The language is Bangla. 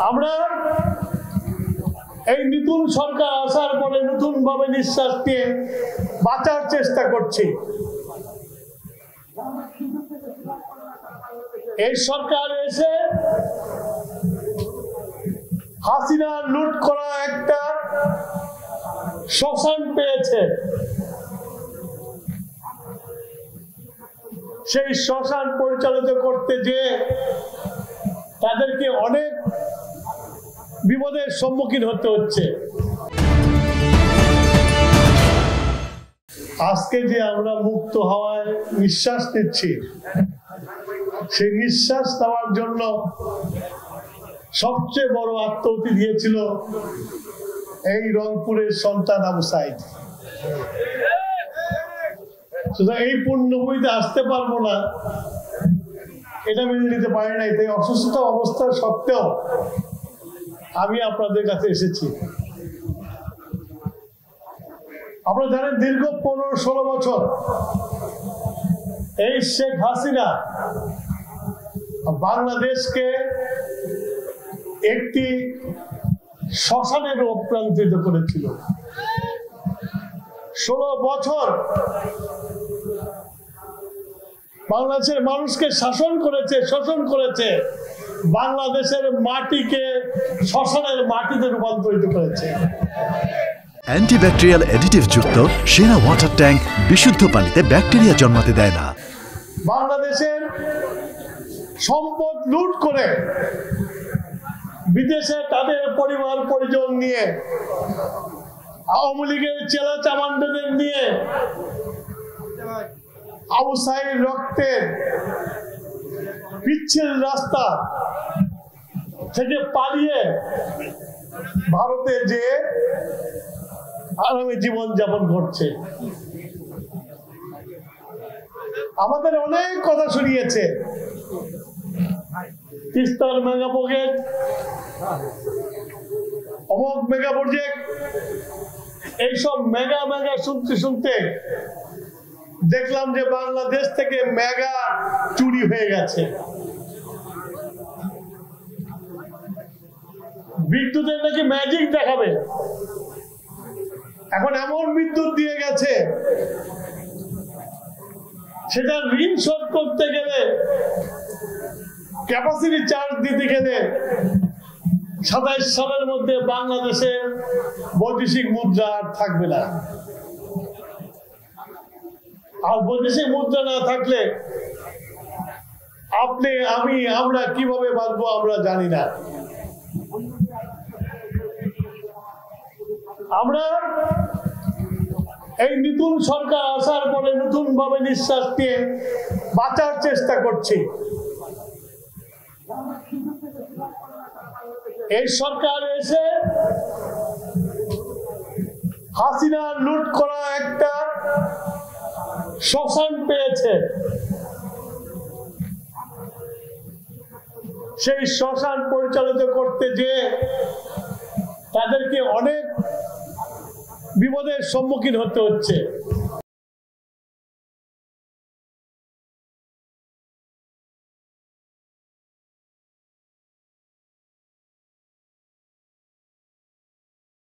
আমরা এই নতুন সরকার আসার পরে নতুন ভাবে নিঃশ্বাস নিয়ে বাঁচার চেষ্টা করছি। এই সরকার এসে হাসিনা লুট করা একটা শ্মশান পেয়েছে। সেই শ্মশান পরিচালিত করতে যে তাদেরকে অনেক বিপদের সম্মুখীন হতে হচ্ছে। আজকে যে আমরা মুক্ত হওয়ায় নিঃশ্বাস নিচ্ছি, সেই নিঃশ্বাস নেওয়ার জন্য সবচেয়ে বড় আত্মাহুতি দিয়েছিল এই রংপুরের সন্তান আবু সাইদ। এই পূর্ণভূমিতে আসতে পারবো না, এটা মেনে নিতে পারি নাই। তাই অসুস্থ অবস্থা সত্ত্বেও আমি আপনাদের কাছে এসেছি। আপনারা জানেন দীর্ঘ 15-16 বছর এই শেখ হাসিনা বাংলাদেশকে একটি শ্মশানে রূপান্তরিত করেছিল। 16 বছর বাংলাদেশের মানুষকে শাসন করেছে, শোষণ করেছে, বাংলাদেশের মাটিকে শ্মশানের মাটিতে রূপান্তরিত করেছে। অ্যান্টিব্যাকটেরিয়াল অ্যাডিটিভ যুক্ত সেরা ওয়াটার ট্যাঙ্ক বিশুদ্ধ পানিতে ব্যাকটেরিয়া জন্মাতে দেয় না। বাংলাদেশের সম্পদ লুট করে বিদেশে তাদের পরিবার পরিজন নিয়ে, আওয়ামী লীগের চেলা চামান্ডাদের নিয়ে আবু সাইদ রক্তের পিচ্ছিল রাস্তা থেকে পালিয়ে ভারতে যে আরামে জীবন যাপন করছে। আমাদের অনেক কথা শুনিয়েছে, তিস্তার মেগা প্রজেক্ট, অমুক মেগা প্রজেক্ট, এইসব মেগা মেগা শুনতে শুনতে দেখলাম যে বাংলাদেশ থেকে মেগা চুরি হয়ে গেছে। বিদ্যুতের নাকি ম্যাজিক দেখাবে। এখন এমন বিদ্যুৎ দিয়ে গেছে, সেটা ঋণ শোধ করতে গেলে, ক্যাপাসিটি চার্জ দিতে গেলে 27 সালের মধ্যে বাংলাদেশের বৈদেশিক মুদ্রা আর থাকবে না। আর বৈদেশিক মুদ্রা না থাকলে আপনি, আমি, আমরা কিভাবে বাঁচবো আমরা জানি না। আমরা এই নতুন সরকার আসার পরে নতুন ভাবে নিঃশ্বাস নিয়ে বাঁচার চেষ্টা করছি। এই সরকার এসে হাসিনা লুট করা একটা শ্মশান পেয়েছে। সেই শ্মশান পরিচালিত করতে যে তাদেরকে অনেক বিপদের সম্মুখীন হতে হচ্ছে।